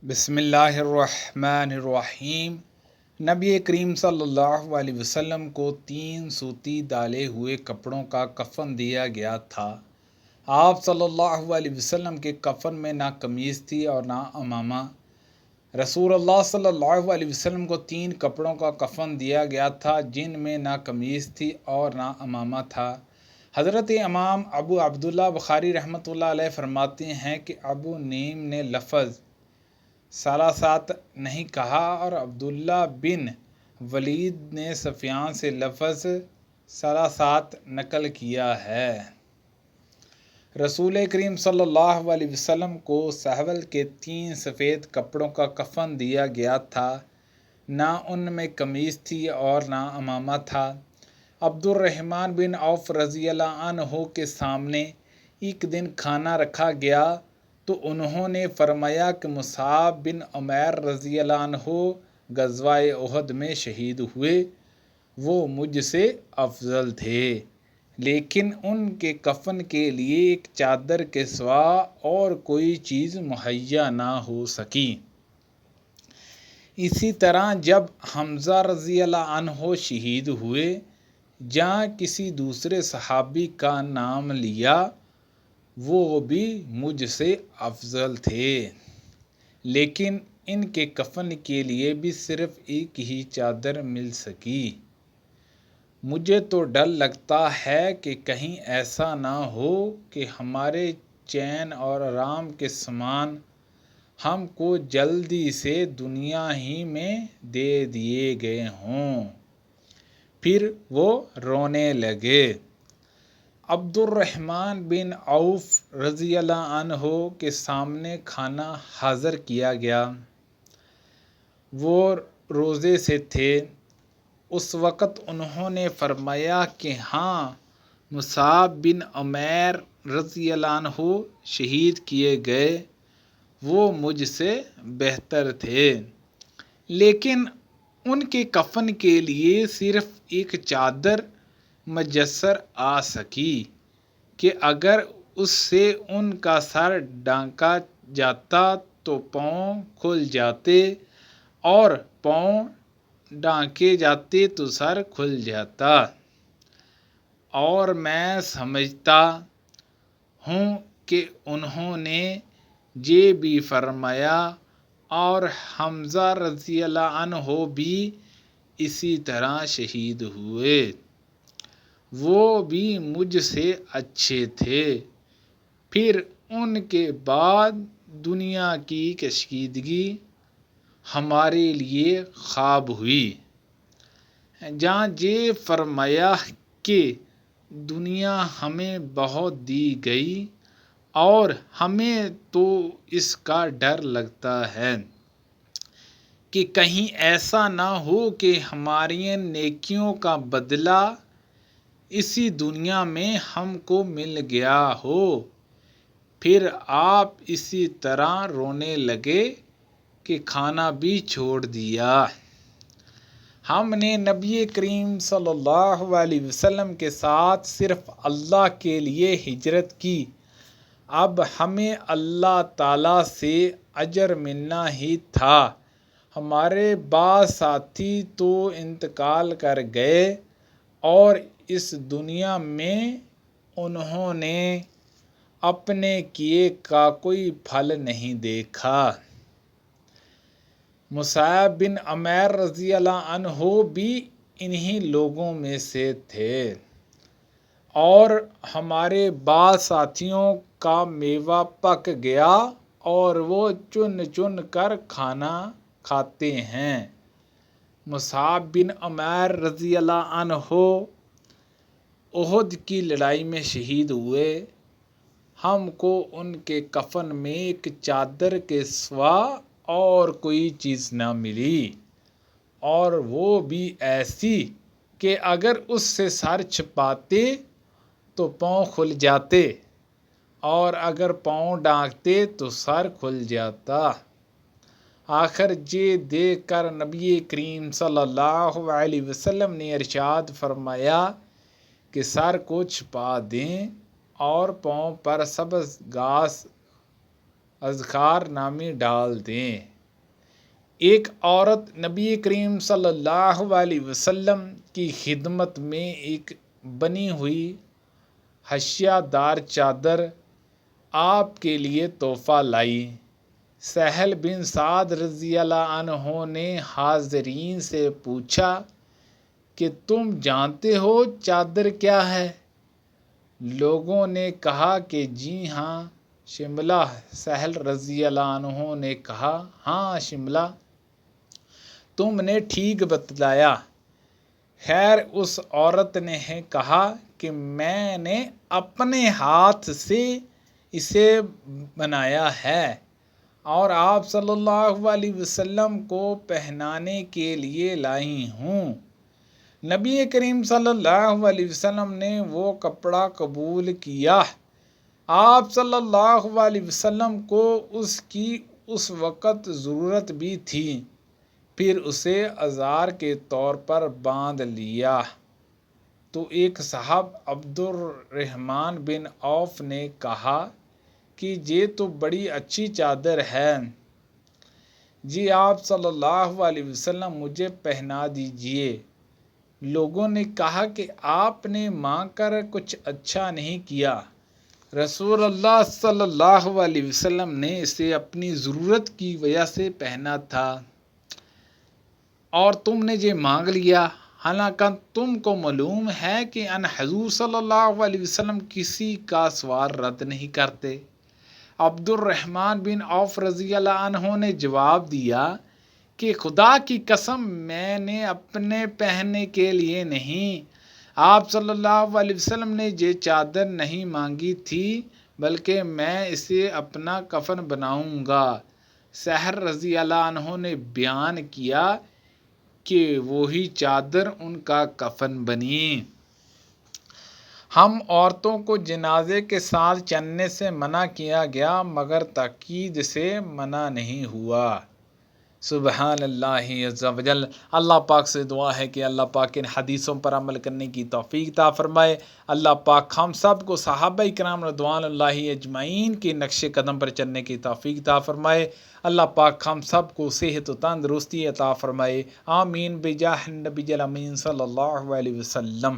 بسم اللہ الرحمن الرحیم۔ نبی کریم صلی اللہ علیہ وسلم کو 3 سوتی ڈالے ہوئے کپڑوں کا کفن دیا گیا تھا۔ آپ صلی اللہ علیہ وسلم کے کفن میں نہ قمیص تھی اور نہ امامہ۔ رسول اللہ صلی اللہ علیہ وسلم کو 3 کپڑوں کا کفن دیا گیا تھا جن میں نہ قمیص تھی اور نہ امامہ تھا۔ حضرت امام ابو عبداللہ بخاری رحمۃ اللہ علیہ فرماتے ہیں کہ ابو نعیم نے لفظ ثلاثات نہیں کہا اور عبداللہ بن ولید نے سفیان سے لفظ ثلاثات نقل کیا ہے۔ رسول کریم صلی اللہ علیہ وسلم کو سہول کے 3 سفید کپڑوں کا کفن دیا گیا تھا، نہ ان میں قمیص تھی اور نہ امامہ تھا۔ عبد الرحمن بن عوف رضی اللہ عنہ کے سامنے ایک دن کھانا رکھا گیا تو انہوں نے فرمایا کہ مصعب بن عمیر رضی اللہ عنہ غزوہ احد میں شہید ہوئے، وہ مجھ سے افضل تھے، لیکن ان کے کفن کے لیے ایک چادر کے سوا اور کوئی چیز مہیا نہ ہو سکی۔ اسی طرح جب حمزہ رضی اللہ عنہ شہید ہوئے، جہاں کسی دوسرے صحابی کا نام لیا، وہ بھی مجھ سے افضل تھے، لیکن ان کے کفن کے لیے بھی صرف ایک ہی چادر مل سکی۔ مجھے تو ڈر لگتا ہے کہ کہیں ایسا نہ ہو کہ ہمارے چین اور آرام کے سامان ہم کو جلدی سے دنیا ہی میں دے دیے گئے ہوں۔ پھر وہ رونے لگے۔ عبد الرحمن بن عوف رضی اللہ عنہ کے سامنے کھانا حاضر کیا گیا۔ وہ روزے سے تھے۔ اس وقت انہوں نے فرمایا کہ ہاں، مصعب بن عمیر رضی اللہ عنہ شہید کیے گئے، وہ مجھ سے بہتر تھے، لیکن ان کے کفن کے لیے صرف ایک چادر میسر آ سکی کہ اگر اس سے ان کا سر ڈھانکا جاتا تو پاؤں کھل جاتے اور پاؤں ڈھانکے جاتے تو سر کھل جاتا۔ اور میں سمجھتا ہوں کہ انہوں نے یہ بھی فرمایا اور حمزہ رضی اللہ عنہ بھی اسی طرح شہید ہوئے، وہ بھی مجھ سے اچھے تھے۔ پھر ان کے بعد دنیا کی کشیدگی ہمارے لیے خواب ہوئی، جہاں یہ فرمایا کہ دنیا ہمیں بہت دی گئی اور ہمیں تو اس کا ڈر لگتا ہے کہ کہیں ایسا نہ ہو کہ ہماری نیکیوں کا بدلہ اسی دنیا میں ہم کو مل گیا ہو۔ پھر آپ اسی طرح رونے لگے کہ کھانا بھی چھوڑ دیا۔ ہم نے نبی کریم صلی اللہ علیہ وسلم کے ساتھ صرف اللہ کے لیے ہجرت کی، اب ہمیں اللہ تعالیٰ سے اجر ملنا ہی تھا۔ ہمارے بعض ساتھی تو انتقال کر گئے اور اس دنیا میں انہوں نے اپنے کیے کا کوئی پھل نہیں دیکھا۔ مصعب بن عمیر رضی اللہ عنہ بھی انہی لوگوں میں سے تھے، اور ہمارے بعض ساتھیوں کا میوہ پک گیا اور وہ چن چن کر کھانا کھاتے ہیں۔ مصعب بن عمیر رضی اللہ عنہ احد کی لڑائی میں شہید ہوئے۔ ہم کو ان کے کفن میں ایک چادر کے سوا اور کوئی چیز نہ ملی، اور وہ بھی ایسی کہ اگر اس سے سر چھپاتے تو پاؤں کھل جاتے اور اگر پاؤں ڈھانکتے تو سر کھل جاتا۔ آخر یہ دیکھ کر نبی کریم صلی اللہ علیہ وسلم نے ارشاد فرمایا کہ سر کو چھپا دیں اور پاؤں پر سبز گھاس اذکار نامی ڈال دیں۔ ایک عورت نبی کریم صلی اللہ علیہ وسلم کی خدمت میں ایک بنی ہوئی حاشیہ دار چادر آپ کے لیے تحفہ لائی۔ سہل بن سعد رضی اللہ عنہ نے حاضرین سے پوچھا کہ تم جانتے ہو چادر کیا ہے؟ لوگوں نے کہا کہ جی ہاں، شملہ۔ سہل رضی اللہ عنہ نے کہا، ہاں شملہ، تم نے ٹھیک بتلایا۔ خیر، اس عورت نے کہا کہ میں نے اپنے ہاتھ سے اسے بنایا ہے اور آپ صلی اللہ علیہ وسلم کو پہنانے کے لیے لائی ہوں۔ نبی کریم صلی اللہ علیہ وسلم نے وہ کپڑا قبول کیا۔ آپ صلی اللہ علیہ وسلم کو اس کی اس وقت ضرورت بھی تھی، پھر اسے عذار کے طور پر باندھ لیا۔ تو ایک صاحب عبد الرحمن بن عوف نے کہا کہ یہ تو بڑی اچھی چادر ہے، جی آپ صلی اللہ علیہ وسلم مجھے پہنا دیجئے۔ لوگوں نے کہا کہ آپ نے مانگ کر کچھ اچھا نہیں کیا، رسول اللہ صلی اللہ علیہ وسلم نے اسے اپنی ضرورت کی وجہ سے پہنا تھا اور تم نے یہ مانگ لیا، حالانکہ تم کو معلوم ہے کہ ان حضور صلی اللہ علیہ وسلم کسی کا سوال رد نہیں کرتے۔ عبد الرحمن بن عوف رضی اللہ عنہ نے جواب دیا کہ خدا کی قسم، میں نے اپنے پہننے کے لیے نہیں، آپ صلی اللہ علیہ وسلم نے یہ چادر نہیں مانگی تھی، بلکہ میں اسے اپنا کفن بناؤں گا۔ سہل رضی اللہ عنہ نے بیان کیا کہ وہی چادر ان کا کفن بنی۔ ہم عورتوں کو جنازے کے ساتھ چلنے سے منع کیا گیا، مگر تاکید سے منع نہیں ہوا۔ سبحان اللہ عز و جل۔ اللہ پاک سے دعا ہے کہ اللہ پاک ان حدیثوں پر عمل کرنے کی توفیق عطا فرمائے۔ اللہ پاک ہم سب کو صحابہ کرام رضوان اللہ اجمعین کے نقش قدم پر چلنے کی توفیق عطا فرمائے۔ اللہ پاک ہم سب کو صحت و تندرستی عطا فرمائے۔ آمین بجاہ النبی الامین صلی اللہ علیہ وسلم۔